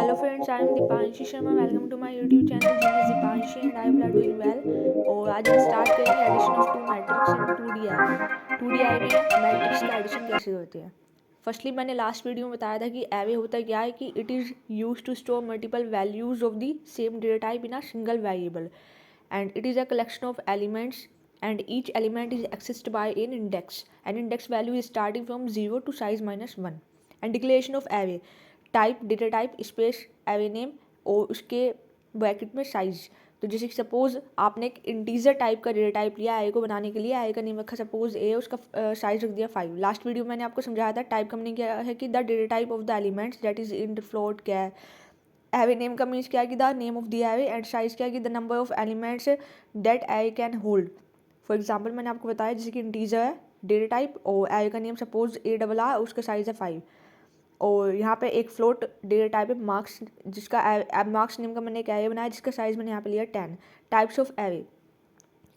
Hello friends, I am Deepanshi Sharma. Welcome to my YouTube channel genius Deepanshi and I will are doing well. और आज हम start करेंगे addition of two matrix in 2D array. 2D array में matrix का addition कैसे होते हैं. Firstly मैंने लास्ट वीडियो में बताया था कि एवे होता क्या है कि it is use to store multiple values of the same data type in a single variable and it is a collection of elements and each element is accessed by an index. An index value is starting from 0 to size -1. And declaration of array type data type space array name और उसके bracket में size. तो जैसे कि suppose आपने एक integer type का data type लिया ए को बनाने के लिए, ए का नेम रखा सपोज ए, उसका साइज रख दिया 5. लास्ट वीडियो मैंने आपको समझाया था टाइप का मीनिंग क्या है कि the data type of the elements that is in float क्या है. एवे नेम का मीन्स क्या है कि the name of the array and size क्या है कि the number of elements that array can hold. For example मैंने आपको बताया जैसे कि इंटीजर है डेटा टाइप और एवे का name suppose A double R, उसका साइज है 5. और यहाँ पे एक फ्लोट डेटा टाइप है मार्क्स, जिसका मार्क्स नेम का मैंने एक एरे बनाया जिसका साइज मैंने यहाँ पे लिया 10. Types of array.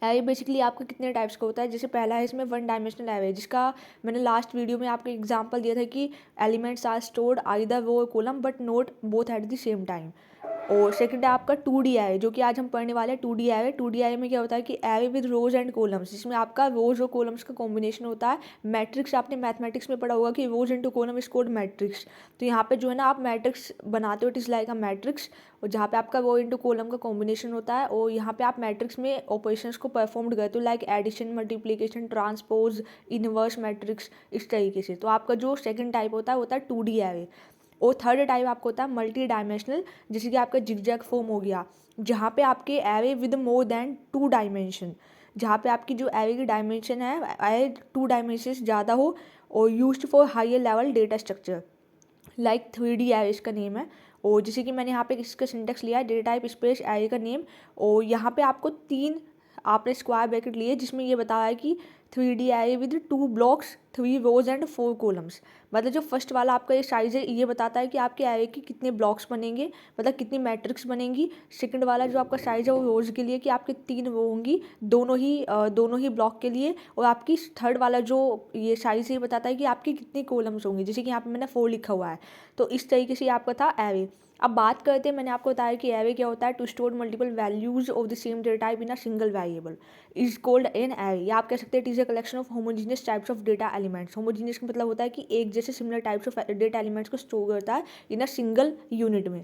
Array basically आपका कितने टाइप्स का होता है. जैसे पहला है इसमें वन डायमेंशनल एरे, जिसका मैंने लास्ट वीडियो में आपको एग्जांपल दिया था कि elements are stored either row column but not both at the same time. और सेकंड है आपका 2D एरे, जो कि आज हम पढ़ने वाले हैं 2D एरे. 2D एरे में क्या होता है कि array with rows and columns, जिसमें आपका रोज और कॉलम्स का कॉम्बिनेशन होता है. मैट्रिक्स आपने मैथमेटिक्स में पढ़ा होगा कि rows into column is called matrix. तो यहाँ पे जो है ना आप मैट्रिक्स बनाते हो, it is like a matrix, और जहाँ पे आपका रो इंटू कॉलम का कॉम्बिनेशन होता है. और यहाँ पे आप मैट्रिक्स में ऑपरेशंस को परफॉर्म करते हो like addition, multiplication, transpose, inverse matrix, इस तरीके से. तो आपका जो सेकंड टाइप होता है 2D एरे. और थर्ड टाइप आपको होता है मल्टी डायमेंशनल, जैसे कि आपका जिगजैग फॉर्म हो गया, जहाँ पे आपके array with more than 2 dimension, जहाँ पे आपकी जो एरे की डायमेंशन है एरे 2 डायमेंशन से ज़्यादा हो, और used for higher level data structure like 3D array इसका नेम है. और जैसे कि मैंने यहाँ पे इसका सिंटेक्स लिया है डेटा टाइप स्पेस एरे का नेम. और यहाँ पे आपको 3 आपने स्क्वायर ब्रैकेट लिए जिसमें ये बताया है कि 3D array with 2 blocks, 3 rows and 4 columns. मतलब जो फर्स्ट वाला आपका ये साइज है ये बताता है कि आपके एरे के कितने ब्लॉक्स बनेंगे, मतलब कितनी मैट्रिक्स बनेंगी. सेकंड वाला जो आपका साइज है वो रोज के लिए कि आपके 3 रो होंगी दोनों ही ब्लॉक के लिए. और आपकी थर्ड वाला जो ये साइज है ये बताता है कि आपकी कितनी कॉलम्स होंगी, जैसे कि यहाँ पे मैंने 4 लिखा हुआ है. तो इस तरीके से आपका था एरे. अब बात करते हैं, मैंने आपको बताया कि एरे क्या होता है. To store multiple values of the same data type in a single variable is called an array. या आप कह सकते हैं it is a collection of homogeneous types of data elements. Homogeneous का मतलब होता है कि एक जैसे similar types of data elements को स्टोर करता है इन अ सिंगल यूनिट में.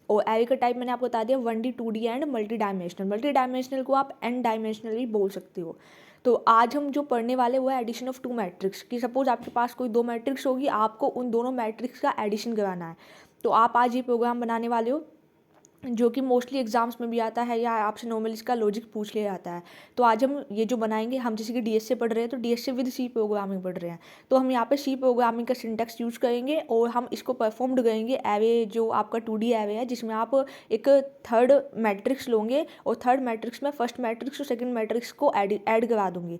और एरे का टाइप मैंने आपको बता दिया 1D 2D and multi dimensional. Multi dimensional को आप एन डायमेंशनल भी बोल सकते हो. तो आज हम जो पढ़ने वाले वो है एडिशन ऑफ 2 मैट्रिक्स. कि सपोज आपके पास कोई 2 मैट्रिक्स होगी, आपको उन दोनों मैट्रिक्स का एडिशन कराना है. तो आप आज ये प्रोग्राम बनाने वाले हो, जो कि मोस्टली एग्जाम्स में भी आता है या आपसे नॉर्मली इसका लॉजिक पूछ लिया जाता है. तो आज हम ये जो बनाएंगे, हम जैसे कि डीएस से पढ़ रहे हैं तो डीएस से विद सी प्रोग्रामिंग पढ़ रहे हैं, तो हम यहाँ पे सी प्रोग्रामिंग का सिंटेक्स यूज करेंगे और हम इसको परफॉर्म्ड करेंगे एवे जो आपका 2D एवे है, जिसमें आप एक थर्ड मैट्रिक्स लोगे और थर्ड मैट्रिक्स में फर्स्ट मैट्रिक्स और सेकेंड मैट्रिक्स को ऐड करा दूंगी.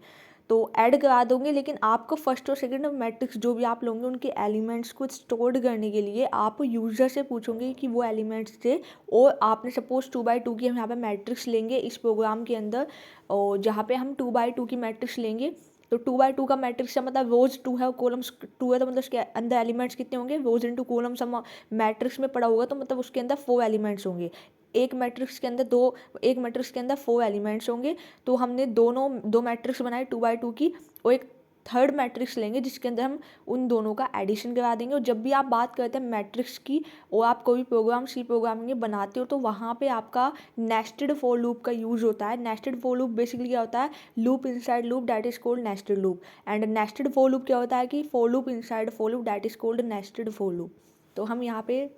तो ऐड करा दोगे, लेकिन आपको फर्स्ट और सेकंड मैट्रिक्स जो भी आप लोगे उनके एलिमेंट्स को स्टोर करने के लिए आप यूजर से पूछोगे कि वो एलिमेंट्स थे. और आपने सपोज 2x2 की हम यहाँ पे मैट्रिक्स लेंगे इस प्रोग्राम के अंदर, और जहाँ पे हम 2x2 की मैट्रिक्स लेंगे. तो 2x2 का मैट्रिक्स का मतलब रोज 2 है और कॉलम्स 2 है, तो मतलब उसके अंदर एलिमेंट्स कितने होंगे, रोज इंटू कॉलम्स हम मैट्रिक्स में पड़ा होगा तो मतलब उसके अंदर 4 एलिमेंट्स होंगे. एक मैट्रिक्स के अंदर 4 एलिमेंट्स होंगे. तो हमने दो मैट्रिक्स बनाए 2x2 की, और एक थर्ड मैट्रिक्स लेंगे जिसके अंदर हम उन दोनों का एडिशन करा देंगे. और जब भी आप बात करते हैं मैट्रिक्स की और आप कोई प्रोग्राम सी प्रोग्रामिंग में बनाते हो तो वहाँ पे आपका नेस्टेड फॉर लूप का यूज़ होता है. नेस्टेड फॉर लूप बेसिकली क्या होता है, loop inside loop that is called nested loop. And nested for loop क्या होता है कि for loop inside for loop that is called nested for loop. तो हम यहाँ पे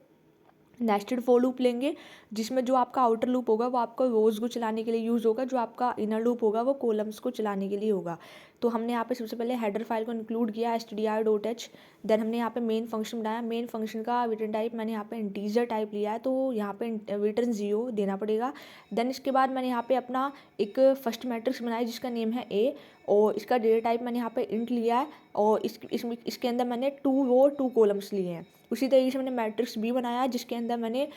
नेस्टेड फॉर लूप लेंगे जिसमें जो आपका आउटर लूप होगा वो आपको रोज़ को चलाने के लिए यूज़ होगा, जो आपका इनर लूप होगा वो कॉलम्स को चलाने के लिए होगा. तो हमने यहाँ पे सबसे पहले हेडर फाइल को इंक्लूड किया str.h. देन हमने यहाँ पे मेन फंक्शन बनाया. मेन फंक्शन का रिटर्न टाइप मैंने यहाँ पे इंटीजर टाइप लिया है, तो यहाँ पे रिटर्न 0 देना पड़ेगा. देन इसके बाद मैंने यहाँ पे अपना एक फर्स्ट मैट्रिक्स बनाया जिसका नेम है a, और इसका डेटा टाइप मैंने यहाँ पे इंट लिया है. और इसके अंदर मैंने 2 रो 2 कॉलम्स लिए हैं. उसी तरीके से मैंने मैट्रिक्स बी बनाया जिसके अंदर मैंने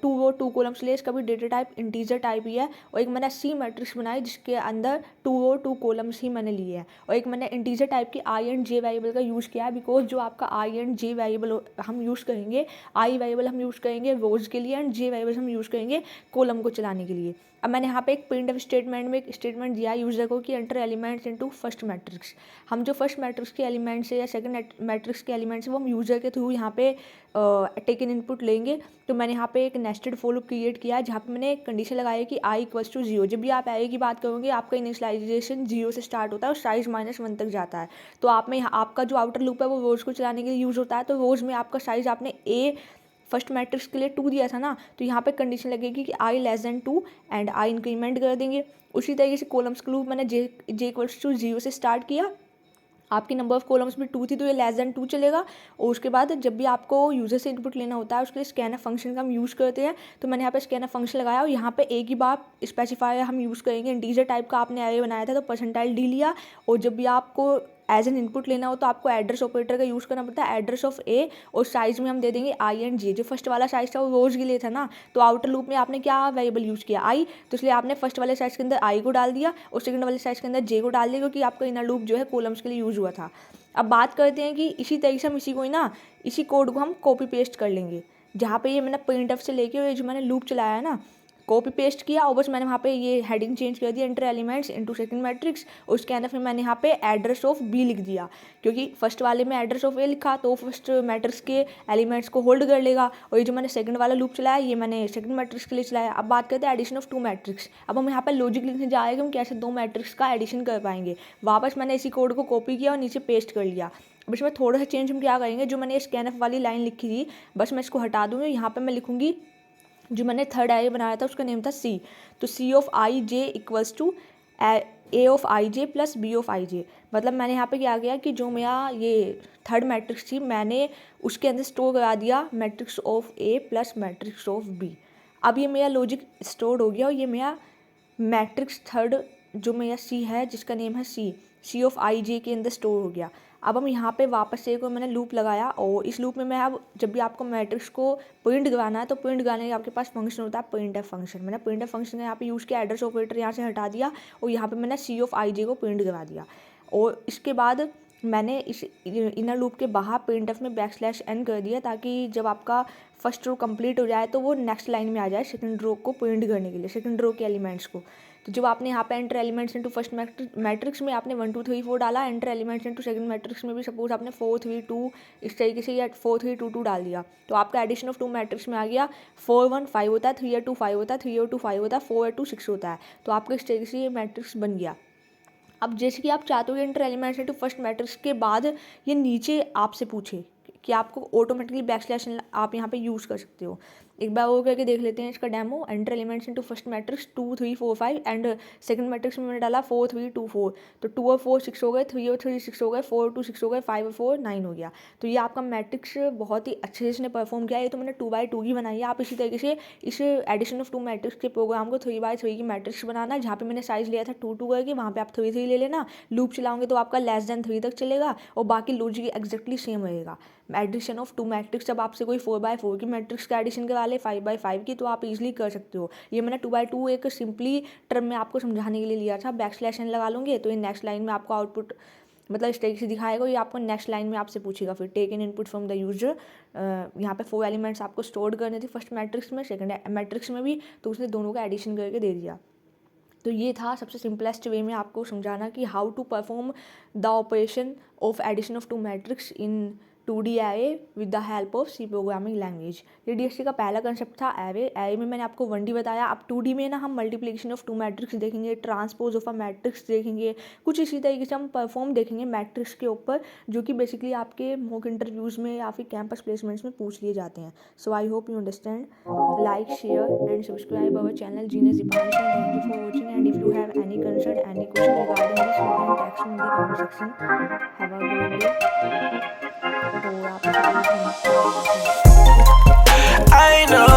2 कॉलम्स लिए, इसका भी डेटा टाइप इंटीजर टाइप ही है। और एक मैंने सी मैट्रिक्स बनाई जिसके अंदर 2 कॉलम्स ही मैंने लिए हैं। और एक मैंने इंटीजर टाइप की आई एंड जे वेरिएबल का यूज़ किया है, बिकॉज जो आपका आई एंड जे वेरिएबल हम यूज़ करेंगे, आई वेरिएबल हम यूज़ करेंगे रोज के लिए एंड जे वेरिएबल हम यूज़ करेंगे कॉलम को चलाने के लिए। अब मैंने यहाँ पे एक प्रिंटफ स्टेटमेंट में एक स्टेटमेंट दिया है यूजर को कि enter elements into first matrix. हम जो फर्स्ट मैट्रिक्स के एलिमेंट्स है या सेकंड मैट्रिक्स के एलिमेंट्स है वो हम यूजर के थ्रू यहाँ पे टेकन इनपुट लेंगे। तो मैंने यहाँ पे एक नेस्टेड फॉर लूप क्रिएट किया जहाँ पे मैंने एक कंडीशन लगाई है कि i इक्वल्स टू 0। जब भी आप आई की बात करोगे आपका इनिशियलाइजेशन 0 से स्टार्ट होता है और साइज -1 तक जाता है। तो आप में आपका जो आउटर लूप है वो रोज को चलाने के लिए यूज़ होता है। तो रोज में आपका साइज आपने a फर्स्ट मैट्रिक्स के लिए 2 दिया था ना, तो यहाँ पे कंडीशन लगेगी कि i less than 2 and i increment कर देंगे। उसी तरीके से कॉलम्स का लूप मैंने j इक्वल्स टू 0 से स्टार्ट किया, आपकी नंबर ऑफ कॉलम्स में 2 थी तो ये लेस देन 2 चलेगा। और उसके बाद जब भी आपको यूजर से इनपुट लेना होता है उसके लिए स्कैनर फंक्शन का हम यूज़ करते हैं। तो मैंने यहाँ पे स्कैनर फंक्शन लगाया और यहाँ पे एक ही बार स्पेसिफायर हम यूज़ करेंगे। इंटीजर टाइप का आपने एरे बनाया था तो परसेंटाइल डी लिया, और जब भी आपको एज एन इनपुट लेना हो तो आपको एड्रेस ऑपरेटर का यूज़ करना पड़ता है, एड्रेस ऑफ ए, और साइज में हम दे देंगे आई एंड जे। जो फर्स्ट वाला साइज था वो रोज के लिए था ना, तो आउटर लूप में आपने क्या वेरिएबल यूज़ किया आई, तो इसलिए आपने फर्स्ट वाले साइज के अंदर आई को डाल दिया और सेकंड वाले साइज के अंदर जे को डाल दिया, क्योंकि आपका इनर लूप जो है कॉलम्स के लिए यूज़ हुआ था। अब बात करते हैं कि इसी तरीके से हम इसी कोड को हम कॉपी पेस्ट कर लेंगे। जहाँ पे ये मैंने प्रिंटफ से लेके ये जो मैंने लूप चलाया है ना, कॉपी पेस्ट किया और बस मैंने वहाँ पे ये हेडिंग चेंज कर दिया enter elements into second matrix. उसके अंदर फिर मैंने यहाँ पे एड्रेस ऑफ बी लिख दिया, क्योंकि फर्स्ट वाले में एड्रेस ऑफ ए लिखा तो फर्स्ट मैट्रिक्स के एलिमेंट्स को होल्ड कर लेगा। और ये जो मैंने सेकंड वाला लूप चलाया ये मैंने सेकंड मैट्रिक्स के लिए चलाया। अब बात करते हैं एडिशन ऑफ 2 मैट्रिक्स। अब हम यहाँ पर लॉजिक लिखने जा रहे हैं कि हम कैसे 2 मैट्रिक्स का एडिशन कर पाएंगे। वापस मैंने इसी कोड को कॉपी किया और नीचे पेस्ट कर लिया। अब इसमें थोड़ा सा चेंज हम क्या करेंगे, जो मैंने स्कैनफ वाली लाइन लिखी थी बस मैं इसको हटा दूँगी। यहाँ पर मैं लिखूँगी, जो मैंने थर्ड एरे बनाया था उसका नेम था सी, तो C of I J equals to A of I J plus B of I J. मतलब मैंने यहाँ पे क्या किया कि जो मेरा ये थर्ड मैट्रिक्स थी मैंने उसके अंदर स्टोर करा दिया matrix of A plus matrix of B. अब ये मेरा लॉजिक स्टोर हो गया और ये मेरा मैट्रिक्स थर्ड जो मेरा सी है जिसका नेम है सी ऑफ आई जे के अंदर स्टोर हो गया। अब हम यहाँ पे वापस से एक मैंने लूप लगाया और इस लूप में मैं अब जब भी आपको मैट्रिक्स को प्रिंट कराना है तो प्रिंट कराने के आपके पास फंक्शन होता है प्रिंटफ फंक्शन। मैंने प्रिंटफ फंक्शन का यहाँ पे यूज़ किया, एड्रेस ऑपरेटर यहाँ से हटा दिया और यहाँ पे मैंने सी ऑफ आई जे को प्रिंट करा दिया। और इसके बाद मैंने इस इनर लूप के बाहर प्रिंटफ में \n कर दिया ताकि जब आपका फर्स्ट रो कंप्लीट हो जाए तो वो नेक्स्ट लाइन में आ जाए सेकंड रो को प्रिंट करने के लिए, सेकंड रो के एलिमेंट्स को। तो जब आपने यहाँ पे enter elements into first matrix में आपने 1 2 3 4 डाला, enter elements into second matrix में भी सपोज आपने 4 3 2 इस तरीके से या 4 3 2 2 डाल दिया, तो आपका एडिशन ऑफ 2 मैट्रिक्स में आ गया 4 1 5 होता है, 3 2 5 होता है, 3 2 5 होता है, 4 2 6 होता है। तो आपका इस तरीके से ये मैट्रिक्स बन गया। अब जैसे कि आप चाहते हो enter elements into first matrix के बाद ये नीचे आपसे पूछे कि आपको ऑटोमेटिकली \n आप यहाँ पे यूज़ कर सकते हो। एक बार वो करके देख लेते हैं इसका demo. Enter elements into first matrix 2 3 4 5 and second matrix में मैंने डाला 4 3 2 4, तो 2 और 4 6 हो गए, 3 और 3 6 हो गए, 4 और 2 6 हो गए, 5 और 4 9 हो गया। तो ये आपका मैट्रिक्स बहुत ही अच्छे से इसने परफॉर्म किया। ये तो मैंने 2 बाई 2 की बनाई है। आप इसी तरीके से इस एडिशन ऑफ 2 मैट्रिक्स के प्रोग्राम को 3 बाई 3 की मैट्रिक्स बनाना है। जहाँ पे मैंने साइज लिया था 2 2 करके, वहाँ पे आप 3 3 ले लेना। लूप चलाओगे तो आपका <3 तक चलेगा और बाकी लॉजिक एग्जैक्टली सेम रहेगा। एडिशन ऑफ 2 मैट्रिक्स, जब आपसे कोई 4 बाई 4 की मैट्रिक्स का एडिशन करा ले 5 बाई 5 की, तो आप इजीली कर सकते हो। ये मैंने 2 बाई 2 एक सिंपली टर्म में आपको समझाने के लिए लिया था। \n लगा लूँगे तो ये नेक्स्ट लाइन में आपको आउटपुट मतलब इस तरीके से दिखाएगा। ये आपको नेक्स्ट लाइन में आपसे पूछेगा फिर take in input from the user. यहाँ पे 4 एलिमेंट्स आपको स्टोर करने थे फर्स्ट मैट्रिक्स में, सेकंड मैट्रिक्स में भी, तो उसने दोनों का एडिशन करके दे दिया। तो ये था सबसे सिंपलेस्ट वे में आपको समझाना कि how to perform the operation of addition of 2 matrix in 2D array with the help of C programming language. ये DST का पहला कंसेप्ट था एरे में मैंने आपको 1D बताया। अब 2D में ना हम मल्टीप्लिकेशन ऑफ 2 मैट्रिक्स देखेंगे, ट्रांसपोज ऑफ अ मैट्रिक्स देखेंगे, कुछ इसी तरीके से हम परफॉर्म देखेंगे मैट्रिक्स के ऊपर, जो कि बेसिकली आपके मॉक इंटरव्यूज़ में या फिर कैंपस प्लेसमेंट्स में पूछ लिए जाते हैं। So I hope you understand. Like, share and subscribe our channel genius Deepanshu. Thank you for watching and if you have any concern any question regarding this you can text me in the comment section. Have a good day. I know